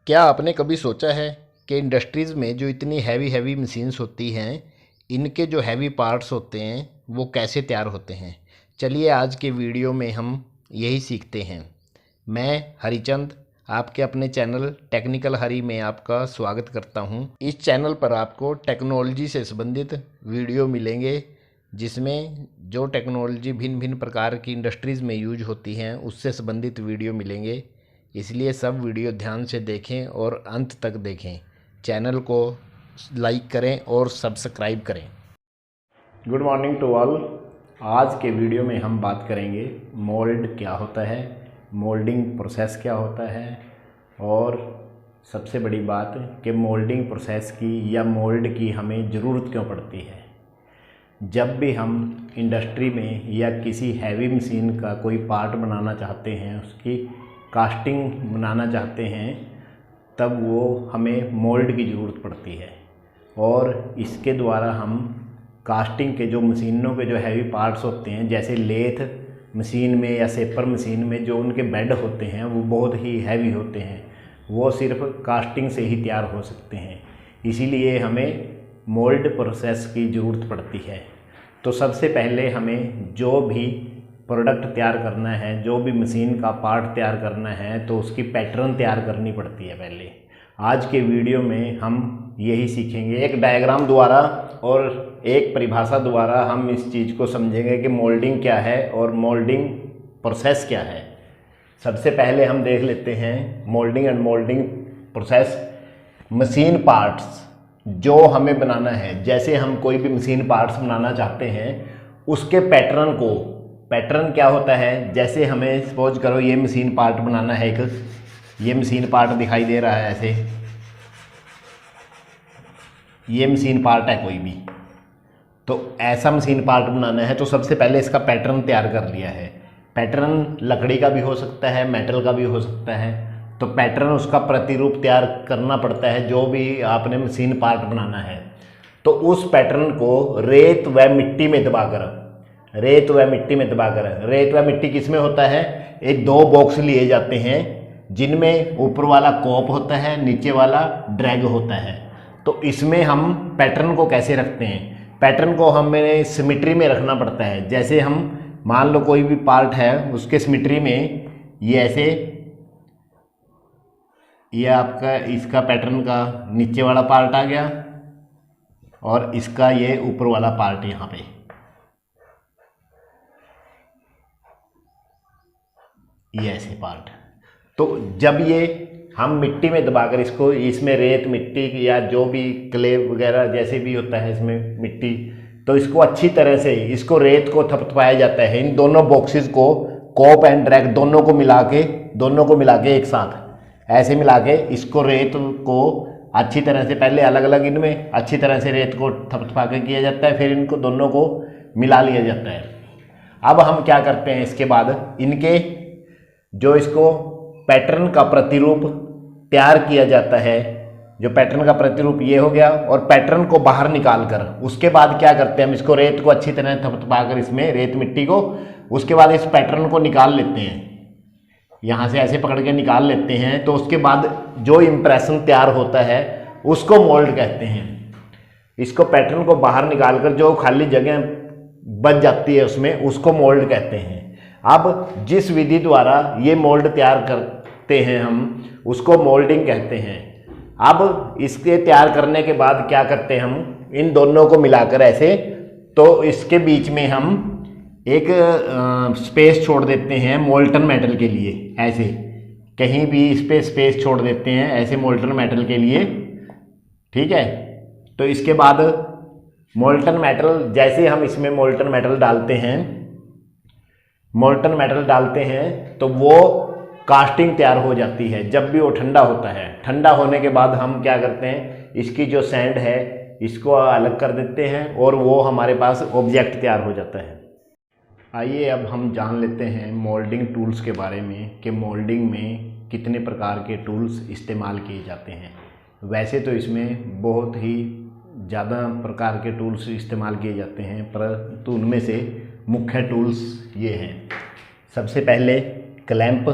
क्या आपने कभी सोचा है कि इंडस्ट्रीज़ में जो इतनी हैवी हैवी मशीन्स होती हैं, इनके जो हैवी पार्ट्स होते हैं वो कैसे तैयार होते हैं। चलिए आज के वीडियो में हम यही सीखते हैं। मैं हरिचंद आपके अपने चैनल टेक्निकल हरी में आपका स्वागत करता हूं। इस चैनल पर आपको टेक्नोलॉजी से संबंधित वीडियो मिलेंगे, जिसमें जो टेक्नोलॉजी भिन्न भिन्न प्रकार की इंडस्ट्रीज़ में यूज होती हैं उससे संबंधित वीडियो मिलेंगे। इसलिए सब वीडियो ध्यान से देखें और अंत तक देखें। चैनल को लाइक करें और सब्सक्राइब करें। Good morning to all. आज के वीडियो में हम बात करेंगे मोल्ड क्या होता है, मोल्डिंग प्रोसेस क्या होता है, और सबसे बड़ी बात कि मोल्डिंग प्रोसेस की या मोल्ड की हमें ज़रूरत क्यों पड़ती है। जब भी हम इंडस्ट्री में या किसी हैवी मशीन का कोई पार्ट बनाना चाहते हैं, उसकी कास्टिंग बनाना चाहते हैं, तब वो हमें मोल्ड की ज़रूरत पड़ती है। और इसके द्वारा हम कास्टिंग के जो मशीनों के जो हैवी पार्ट्स होते हैं, जैसे लेथ मशीन में या सेपर मशीन में जो उनके बेड होते हैं वो बहुत ही हैवी होते हैं, वो सिर्फ कास्टिंग से ही तैयार हो सकते हैं। इसीलिए हमें मोल्ड प्रोसेस की ज़रूरत पड़ती है। तो सबसे पहले हमें जो भी प्रोडक्ट तैयार करना है, जो भी मशीन का पार्ट तैयार करना है, तो उसकी पैटर्न तैयार करनी पड़ती है पहले। आज के वीडियो में हम यही सीखेंगे, एक डायग्राम द्वारा और एक परिभाषा द्वारा हम इस चीज़ को समझेंगे कि मोल्डिंग क्या है और मोल्डिंग प्रोसेस क्या है। सबसे पहले हम देख लेते हैं moulding and moulding process. Machine parts जो हमें बनाना है, जैसे हम कोई भी मशीन पार्ट्स बनाना चाहते हैं, उसके पैटर्न क्या होता है। जैसे हमें सपोज करो ये मशीन पार्ट बनाना है, ये मशीन पार्ट दिखाई दे रहा है, ऐसे ये मशीन पार्ट है कोई भी, तो ऐसा मशीन पार्ट बनाना है तो सबसे पहले इसका पैटर्न तैयार कर लिया है। पैटर्न लकड़ी का भी हो सकता है, मेटल का भी हो सकता है। तो पैटर्न उसका प्रतिरूप तैयार करना पड़ता है जो भी आपने मशीन पार्ट बनाना है। तो उस पैटर्न को रेत व मिट्टी में दबाकर, रेत व मिट्टी किस में होता है, एक दो बॉक्स लिए जाते हैं जिनमें ऊपर वाला कोप होता है, नीचे वाला ड्रैग होता है। तो इसमें हम पैटर्न को कैसे रखते हैं, पैटर्न को हमें सिमेट्री में रखना पड़ता है। जैसे हम मान लो कोई भी पार्ट है, उसके सिमेट्री में ये ऐसे, ये आपका इसका पैटर्न का नीचे वाला पार्ट आ गया और इसका ये ऊपर वाला पार्ट यहाँ पे, ये ऐसे पार्ट। तो जब ये हम मिट्टी में दबाकर इसको, इसमें रेत मिट्टी या जो भी क्ले वगैरह जैसे भी होता है इसमें मिट्टी, तो इसको अच्छी तरह से इसको रेत को थपथपाया जाता है। इन दोनों बॉक्सेस को, कॉप एंड ड्रैग दोनों को मिला के एक साथ ऐसे मिला के इसको रेत को अच्छी तरह से, पहले अलग अलग इनमें अच्छी तरह से रेत को थपथपा के किया जाता है, फिर इनको दोनों को मिला लिया जाता है। अब हम क्या करते हैं, इसके बाद इनके जो इसको पैटर्न का प्रतिरूप तैयार किया जाता है, जो पैटर्न का प्रतिरूप ये हो गया, और पैटर्न को बाहर निकाल कर उसके बाद क्या करते हैं, हम इसको रेत को अच्छी तरह थपथपा कर, इसमें रेत मिट्टी को, उसके बाद इस पैटर्न को निकाल लेते हैं, यहाँ से ऐसे पकड़ के निकाल लेते हैं। तो उसके बाद जो इम्प्रेशन तैयार होता है उसको मोल्ड कहते हैं। इसको पैटर्न को बाहर निकाल कर जो खाली जगह बच जाती है उसमें, उसको मोल्ड कहते हैं। अब जिस विधि द्वारा ये मोल्ड तैयार करते हैं हम, उसको मोल्डिंग कहते हैं। अब इसके तैयार करने के बाद क्या करते हैं, हम इन दोनों को मिलाकर ऐसे, तो इसके बीच में हम एक स्पेस छोड़ देते हैं मोल्टन मेटल के लिए, ऐसे कहीं भी इस पे स्पेस छोड़ देते हैं ऐसे मोल्टन मेटल के लिए, ठीक है। तो इसके बाद मोल्टन मेटल, जैसे हम इसमें मोल्टन मेटल डालते हैं तो वो कास्टिंग तैयार हो जाती है। जब भी वो ठंडा होता है, ठंडा होने के बाद हम क्या करते हैं, इसकी जो सैंड है इसको अलग कर देते हैं और वो हमारे पास ऑब्जेक्ट तैयार हो जाता है। आइए अब हम जान लेते हैं मोल्डिंग टूल्स के बारे में कि मोल्डिंग में कितने प्रकार के टूल्स इस्तेमाल किए जाते हैं। वैसे तो इसमें बहुत ही ज़्यादा प्रकार के टूल्स इस्तेमाल किए जाते हैं, परंतु उनमें से मुख्य टूल्स ये हैं। सबसे पहले क्लैंप,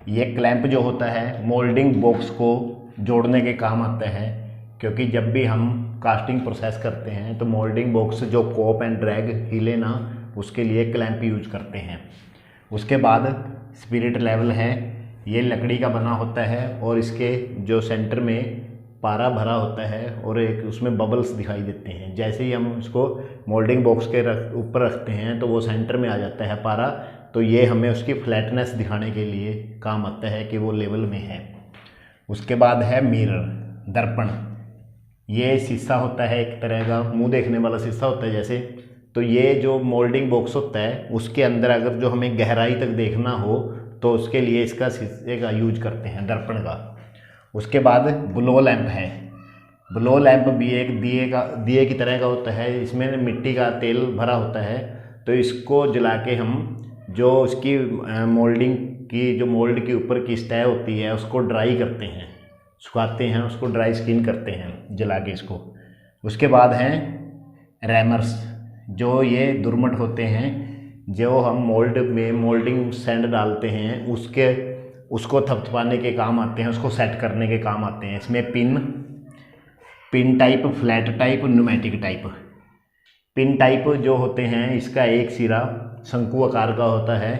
ये क्लैंप जो होता है मोल्डिंग बॉक्स को जोड़ने के काम आता है, क्योंकि जब भी हम कास्टिंग प्रोसेस करते हैं तो मोल्डिंग बॉक्स जो कॉप एंड ड्रैग हिले ना, उसके लिए क्लैंप यूज करते हैं। उसके बाद स्पिरिट लेवल है, ये लकड़ी का बना होता है और इसके जो सेंटर में पारा भरा होता है और एक उसमें बबल्स दिखाई देते हैं। जैसे ही हम उसको मोल्डिंग बॉक्स के ऊपर रखते हैं तो वो सेंटर में आ जाता है पारा, तो ये हमें उसकी फ्लैटनेस दिखाने के लिए काम आता है कि वो लेवल में है। उसके बाद है मिरर, दर्पण। ये शीशा होता है, एक तरह का मुंह देखने वाला शीशा होता है जैसे। तो ये जो मोल्डिंग बॉक्स होता है उसके अंदर अगर जो हमें गहराई तक देखना हो तो उसके लिए इसका शीशे का यूज करते हैं, दर्पण का। उसके बाद ब्लो लैंप है। ब्लो लैंप भी एक दिए की तरह का होता है। इसमें मिट्टी का तेल भरा होता है, तो इसको जला के हम जो उसकी मोल्डिंग की जो मोल्ड के ऊपर की स्टै होती है उसको ड्राई करते हैं, सुखाते हैं, उसको ड्राई स्किन करते हैं जला के इसको। उसके बाद हैं रैमर्स, जो ये दुर्मट होते हैं, जो हम मोल्ड में मोल्डिंग सैंड डालते हैं उसको थपथपाने के काम आते हैं, उसको सेट करने के काम आते हैं। इसमें pin type, flat type, pneumatic type. Pin type जो होते हैं इसका एक सिरा शंकु आकार का होता है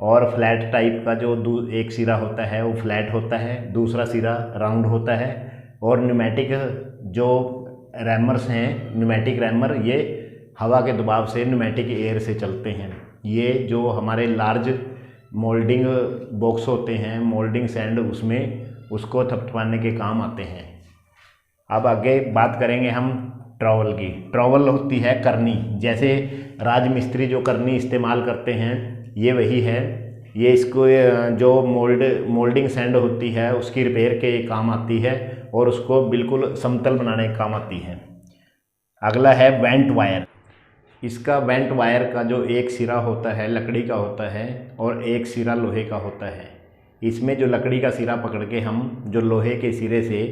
और फ्लैट टाइप का जो एक सिरा होता है वो फ्लैट होता है, दूसरा सिरा राउंड होता है। और न्यूमेटिक जो रैमर्स हैं, न्यूमेटिक रैमर, ये हवा के दबाव से न्यूमेटिक एयर से चलते हैं। ये जो हमारे लार्ज मोल्डिंग बॉक्स होते हैं, मोल्डिंग सैंड, उसमें उसको थपथपाने के काम आते हैं। अब आगे बात करेंगे हम ट्रॉवल की। ट्रॉवल होती है करनी, जैसे राजमिस्त्री जो करनी इस्तेमाल करते हैं ये वही है। ये इसको जो मोल्डिंग सैंड होती है उसकी रिपेयर के काम आती है और उसको बिल्कुल समतल बनाने के काम आती है। अगला है वेंट वायर। इसका वेंट वायर का जो एक सिरा होता है लकड़ी का होता है और एक सिरा लोहे का होता है। इसमें जो लकड़ी का सिरा पकड़ के हम जो लोहे के सिरे से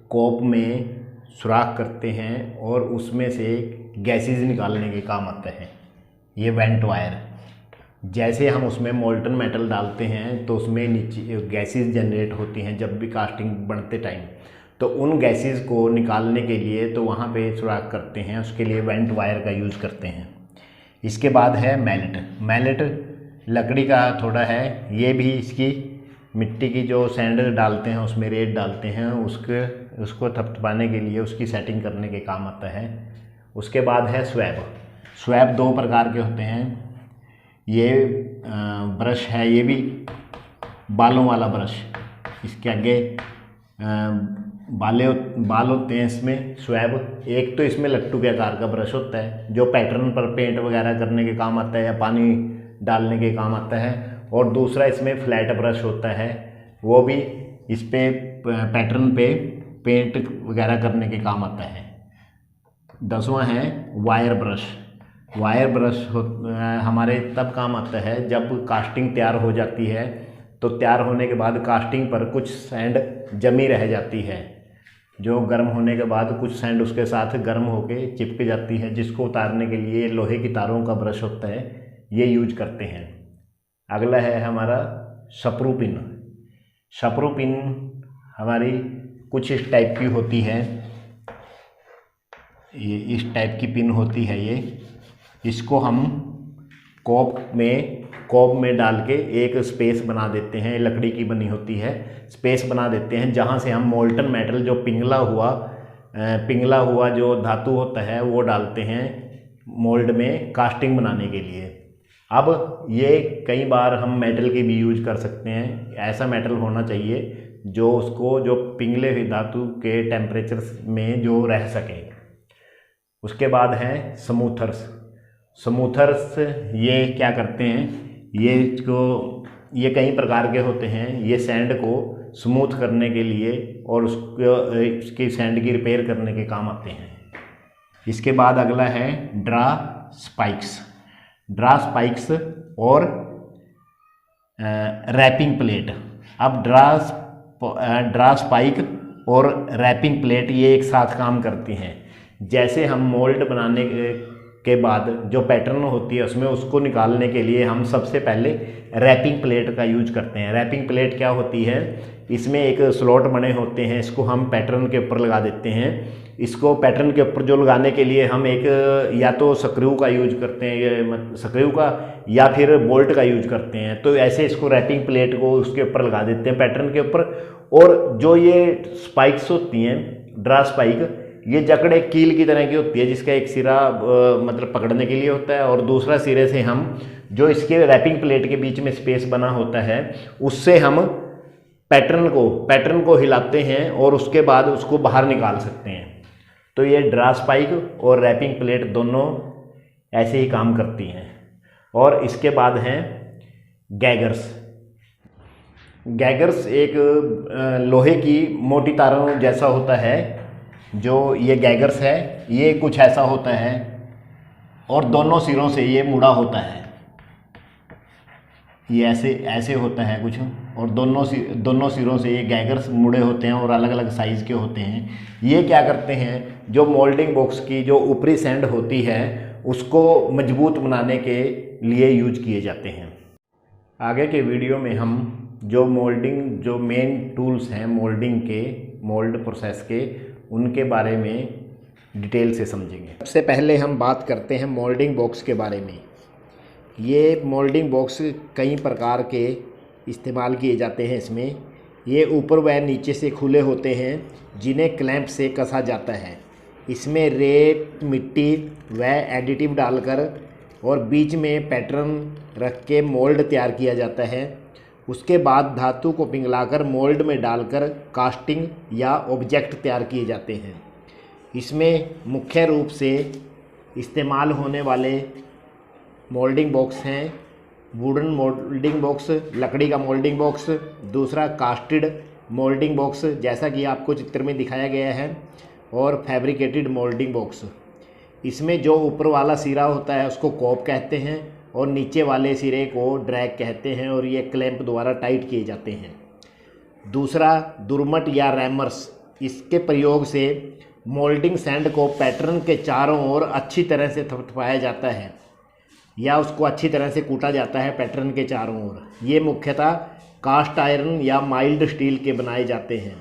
कोप में सुराख करते हैं और उसमें से गैसेस निकालने के काम आता है ये वेंट वायर। जैसे हम उसमें मोल्टन मेटल डालते हैं तो उसमें नीचे गैसेस जनरेट होती हैं जब भी कास्टिंग बनते टाइम, तो उन गैसेस को निकालने के लिए तो वहाँ पे सुराख करते हैं, उसके लिए वेंट वायर का यूज़ करते हैं। इसके बाद है मैलेट लकड़ी का थोड़ा है, ये भी इसकी मिट्टी की जो सैंड डालते हैं उसमें रेत डालते हैं, उसको थपथपाने के लिए उसकी सेटिंग करने के काम आता है। उसके बाद है स्वैब दो प्रकार के होते हैं। ये ब्रश है, ये भी बालों वाला ब्रश, इसके आगे बाल होते हैं इसमें स्वैब। एक तो इसमें लट्टू के आकार का ब्रश होता है जो पैटर्न पर पेंट वगैरह करने के काम आता है या पानी डालने के काम आता है, और दूसरा इसमें फ्लैट ब्रश होता है, वो भी इस पे पैटर्न पे पेंट वगैरह करने के काम आता है। 10वां है वायर ब्रश हमारे तब काम आता है जब कास्टिंग तैयार हो जाती है, तो तैयार होने के बाद कास्टिंग पर कुछ सैंड जमी रह जाती है, जो गर्म होने के बाद कुछ सैंड उसके साथ गर्म होके चिपक जाती है, जिसको उतारने के लिए लोहे की तारों का ब्रश होता है, ये यूज करते हैं। अगला है हमारा शपरू पिन हमारी कुछ इस टाइप की होती है, ये इस टाइप की पिन होती है। ये इसको हम कोप में डाल के एक स्पेस बना देते हैं, लकड़ी की बनी होती है, स्पेस बना देते हैं जहाँ से हम मोल्टन मेटल जो पिघला हुआ जो धातु होता है वो डालते हैं मोल्ड में कास्टिंग बनाने के लिए। अब ये कई बार हम मेटल की भी यूज कर सकते हैं, ऐसा मेटल होना चाहिए जो पिघले हुए धातु के टेम्परेचर में जो रह सके। उसके बाद है स्मूथर्स, ये क्या करते हैं, ये कई प्रकार के होते हैं, ये सैंड को स्मूथ करने के लिए और उसकी सैंड की रिपेयर करने के काम आते हैं। इसके बाद अगला है ड्रा स्पाइक्स और रैपिंग प्लेट। अब ड्रा स्पाइक और रैपिंग प्लेट ये एक साथ काम करती हैं। जैसे हम मोल्ड बनाने के बाद जो पैटर्न होती है उसमें उसको निकालने के लिए हम सबसे पहले रैपिंग प्लेट का यूज करते हैं। रैपिंग प्लेट क्या होती है, इसमें एक स्लॉट बने होते हैं, इसको हम पैटर्न के ऊपर लगा देते हैं। इसको पैटर्न के ऊपर जो लगाने के लिए हम एक या तो स्क्रू का यूज करते हैं, स्क्रू का, या फिर बोल्ट का यूज करते हैं। तो ऐसे इसको रैपिंग प्लेट को उसके ऊपर लगा देते हैं पैटर्न के ऊपर। और जो ये स्पाइक्स होती हैं, ड्रा स्पाइक, ये जकड़े कील की तरह की होती है, जिसका एक सिरा मतलब पकड़ने के लिए होता है और दूसरा सिरे से हम जो इसके रैपिंग प्लेट के बीच में स्पेस बना होता है उससे हम पैटर्न को हिलाते हैं और उसके बाद उसको बाहर निकाल सकते हैं। तो ये ड्रा स्पाइक और रैपिंग प्लेट दोनों ऐसे ही काम करती हैं। और इसके बाद हैं गैगर्स। गैगर्स एक लोहे की मोटी तारों जैसा होता है। जो ये गैगर्स है ये कुछ ऐसा होता है और दोनों सिरों से ये मुड़ा होता है। ये ऐसे होता है कुछ, और दोनों सिरों से ये गैगर्स मुड़े होते हैं और अलग अलग साइज़ के होते हैं। ये क्या करते हैं, जो मोल्डिंग बॉक्स की जो ऊपरी सैंड होती है उसको मजबूत बनाने के लिए यूज किए जाते हैं। आगे के वीडियो में हम जो मेन टूल्स हैं मोल्डिंग के, मोल्ड प्रोसेस के, उनके बारे में डिटेल से समझेंगे। सबसे पहले हम बात करते हैं मोल्डिंग बॉक्स के बारे में। ये मोल्डिंग बॉक्स कई प्रकार के इस्तेमाल किए जाते हैं इसमें। ये ऊपर व नीचे से खुले होते हैं जिन्हें क्लैंप से कसा जाता है। इसमें रेत, मिट्टी व एडिटिव डालकर और बीच में पैटर्न रख के मोल्ड तैयार किया जाता है। उसके बाद धातु को पिघलाकर मोल्ड में डालकर कास्टिंग या ऑब्जेक्ट तैयार किए जाते हैं। इसमें मुख्य रूप से इस्तेमाल होने वाले मोल्डिंग बॉक्स हैं वुडन मोल्डिंग बॉक्स, लकड़ी का मोल्डिंग बॉक्स, दूसरा कास्टेड मोल्डिंग बॉक्स जैसा कि आपको चित्र में दिखाया गया है, और फैब्रिकेटेड मोल्डिंग बॉक्स। इसमें जो ऊपर वाला सिरा होता है उसको कॉप कहते हैं और नीचे वाले सिरे को ड्रैग कहते हैं, और ये क्लैंप द्वारा टाइट किए जाते हैं। दूसरा दुरमट या रैमर्स, इसके प्रयोग से मोल्डिंग सैंड को पैटर्न के चारों ओर अच्छी तरह से थपथपाया जाता है या उसको अच्छी तरह से कूटा जाता है पैटर्न के चारों ओर। ये मुख्यतः कास्ट आयरन या माइल्ड स्टील के बनाए जाते हैं।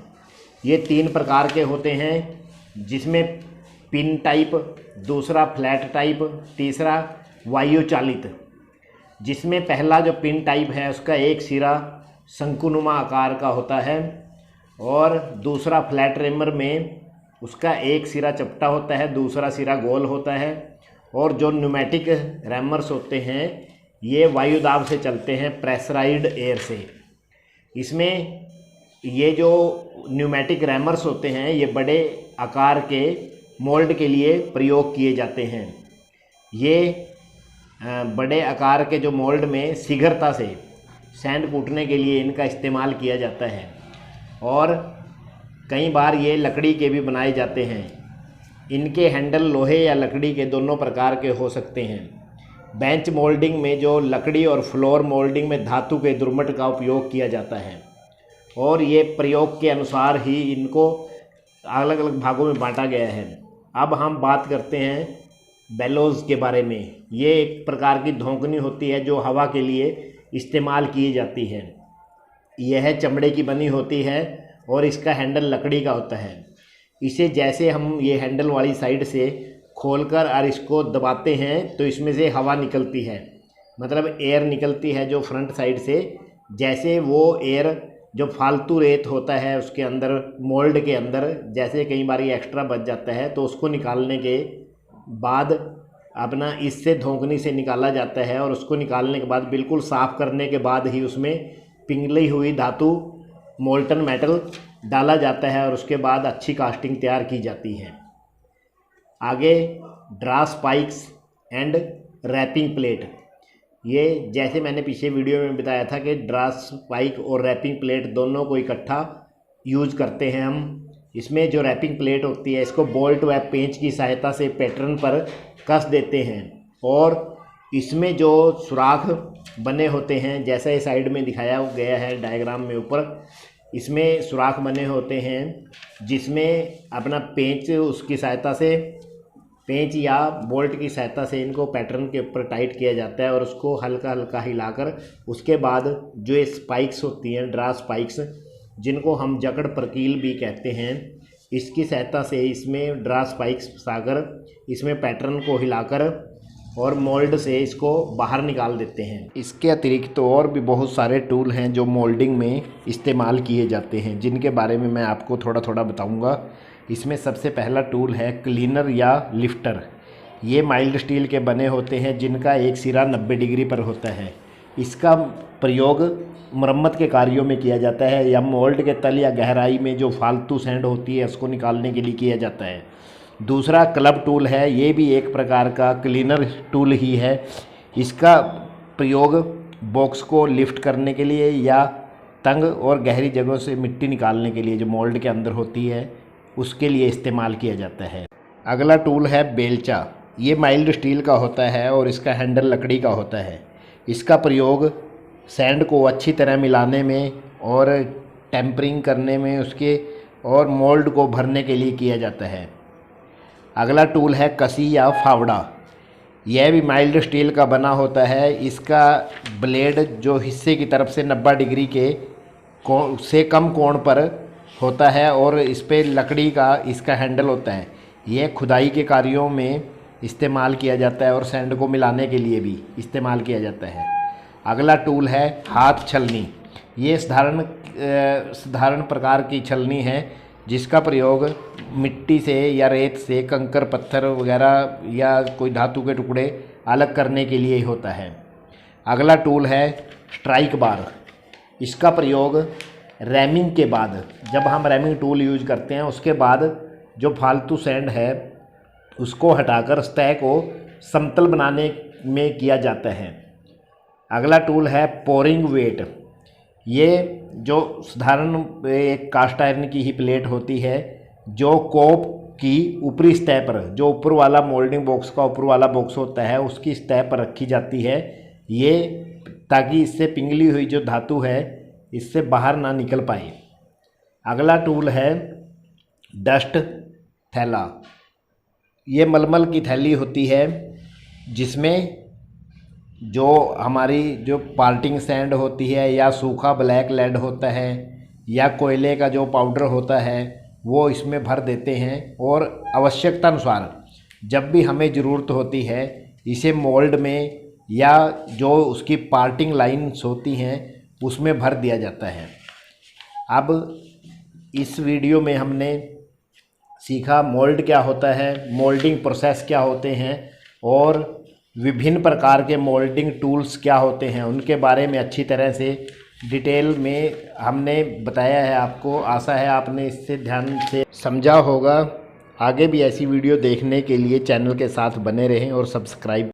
ये 3 प्रकार के होते हैं, जिसमें पिन टाइप, दूसरा फ्लैट टाइप, तीसरा वायु चालित। जिसमें पहला जो पिन टाइप है उसका एक सिरा शंकुनुमा आकार का होता है, और दूसरा फ्लैट रैमर में उसका एक सिरा चपटा होता है, दूसरा सिरा गोल होता है। और जो न्यूमेटिक रैमर्स होते हैं ये वायु दाब से चलते हैं, प्रेशराइज्ड एयर से। इसमें ये जो न्यूमेटिक रैमर्स होते हैं ये बड़े आकार के मोल्ड के लिए प्रयोग किए जाते हैं। ये बड़े आकार के जो मोल्ड में शीघ्रता से सैंड कूटने के लिए इनका इस्तेमाल किया जाता है, और कई बार ये लकड़ी के भी बनाए जाते हैं। इनके हैंडल लोहे या लकड़ी के दोनों प्रकार के हो सकते हैं। बेंच मोल्डिंग में जो लकड़ी और फ्लोर मोल्डिंग में धातु के दुरमट का उपयोग किया जाता है, और ये प्रयोग के अनुसार ही इनको अलग अलग भागों में बांटा गया है। अब हम बात करते हैं बेलोज के बारे में। ये एक प्रकार की धौंकनी होती है जो हवा के लिए इस्तेमाल की जाती है। यह चमड़े की बनी होती है और इसका हैंडल लकड़ी का होता है। इसे जैसे हम ये हैंडल वाली साइड से खोलकर और इसको दबाते हैं तो इसमें से हवा निकलती है, मतलब एयर निकलती है जो फ्रंट साइड से। जैसे वो एयर जो फालतू रेत होता है उसके अंदर, मोल्ड के अंदर, जैसे कई बार ये एक्स्ट्रा बच जाता है तो उसको निकालने के बाद अपना इससे धौंकनी से निकाला जाता है, और उसको निकालने के बाद बिल्कुल साफ़ करने के बाद ही उसमें पिघली हुई धातु मोल्टन मेटल डाला जाता है, और उसके बाद अच्छी कास्टिंग तैयार की जाती है। आगे draw spikes and rapping plate. ये जैसे मैंने पीछे वीडियो में बताया था कि ड्रा स्पाइक और रैपिंग प्लेट दोनों को इकट्ठा यूज करते हैं हम। इसमें जो रैपिंग प्लेट होती है इसको बोल्ट व पेंच की सहायता से पैटर्न पर कस देते हैं, और इसमें जो सुराख बने होते हैं जैसा ये साइड में दिखाया गया है डायग्राम में ऊपर, इसमें सुराख बने होते हैं जिसमें अपना पेंच उसकी सहायता से पेंच या बोल्ट की सहायता से इनको पैटर्न के ऊपर टाइट किया जाता है और उसको हल्का हल्का हिलाकर उसके बाद जो ये स्पाइक्स होती हैं, ड्रा स्पाइक्स, जिनको हम जकड़ प्रकील भी कहते हैं, इसकी सहायता से इसमें ड्रा स्पाइक्स फंसाकर इसमें पैटर्न को हिलाकर और मोल्ड से इसको बाहर निकाल देते हैं। इसके अतिरिक्त तो और भी बहुत सारे टूल हैं जो मोल्डिंग में इस्तेमाल किए जाते हैं, जिनके बारे में मैं आपको थोड़ा थोड़ा बताऊंगा। इसमें सबसे पहला टूल है क्लीनर या लिफ्टर। ये माइल्ड स्टील के बने होते हैं जिनका एक सिरा 90 डिग्री पर होता है। इसका प्रयोग मरम्मत के कार्यों में किया जाता है या मोल्ड के तल या गहराई में जो फालतू सैंड होती है उसको निकालने के लिए किया जाता है। दूसरा क्लब टूल है, ये भी एक प्रकार का क्लीनर टूल ही है। इसका प्रयोग बॉक्स को लिफ्ट करने के लिए या तंग और गहरी जगहों से मिट्टी निकालने के लिए जो मोल्ड के अंदर होती है उसके लिए इस्तेमाल किया जाता है। अगला टूल है बेलचा। ये माइल्ड स्टील का होता है और इसका हैंडल लकड़ी का होता है। इसका प्रयोग सैंड को अच्छी तरह मिलाने में और टेम्परिंग करने में उसके और मोल्ड को भरने के लिए किया जाता है। अगला टूल है कसी या फावड़ा। यह भी माइल्ड स्टील का बना होता है। इसका ब्लेड जो हिस्से की तरफ से 90 डिग्री के से कम कोण पर होता है और इस पर लकड़ी का इसका हैंडल होता है। यह खुदाई के कार्यों में इस्तेमाल किया जाता है और सैंड को मिलाने के लिए भी इस्तेमाल किया जाता है। अगला टूल है हाथ छलनी। ये साधारण प्रकार की छलनी है जिसका प्रयोग मिट्टी से या रेत से कंकर पत्थर वगैरह या कोई धातु के टुकड़े अलग करने के लिए होता है। अगला टूल है स्ट्राइक बार। इसका प्रयोग रैमिंग के बाद, जब हम रैमिंग टूल यूज करते हैं उसके बाद जो फालतू सैंड है उसको हटाकर सतह को समतल बनाने में किया जाता है। अगला टूल है पोरिंग वेट। ये जो साधारण एक कास्ट आयरन की ही प्लेट होती है जो कोप की ऊपरी सतह पर, जो ऊपर वाला मोल्डिंग बॉक्स का ऊपर वाला बॉक्स होता है उसकी सतह पर रखी जाती है, ये ताकि इससे पिघली हुई जो धातु है इससे बाहर ना निकल पाए। अगला टूल है डस्ट थैला। ये मलमल की थैली होती है जिसमें जो हमारी जो पार्टिंग सैंड होती है या सूखा ब्लैक लेड होता है या कोयले का जो पाउडर होता है वो इसमें भर देते हैं और आवश्यकता अनुसार जब भी हमें ज़रूरत होती है इसे मोल्ड में या जो उसकी पार्टिंग लाइन्स होती हैं उसमें भर दिया जाता है। अब इस वीडियो में हमने सीखा मोल्ड क्या होता है, मोल्डिंग प्रोसेस क्या होते हैं और विभिन्न प्रकार के मोल्डिंग टूल्स क्या होते हैं, उनके बारे में अच्छी तरह से डिटेल में हमने बताया है आपको। आशा है आपने इससे ध्यान से समझा होगा। आगे भी ऐसी वीडियो देखने के लिए चैनल के साथ बने रहें और सब्सक्राइब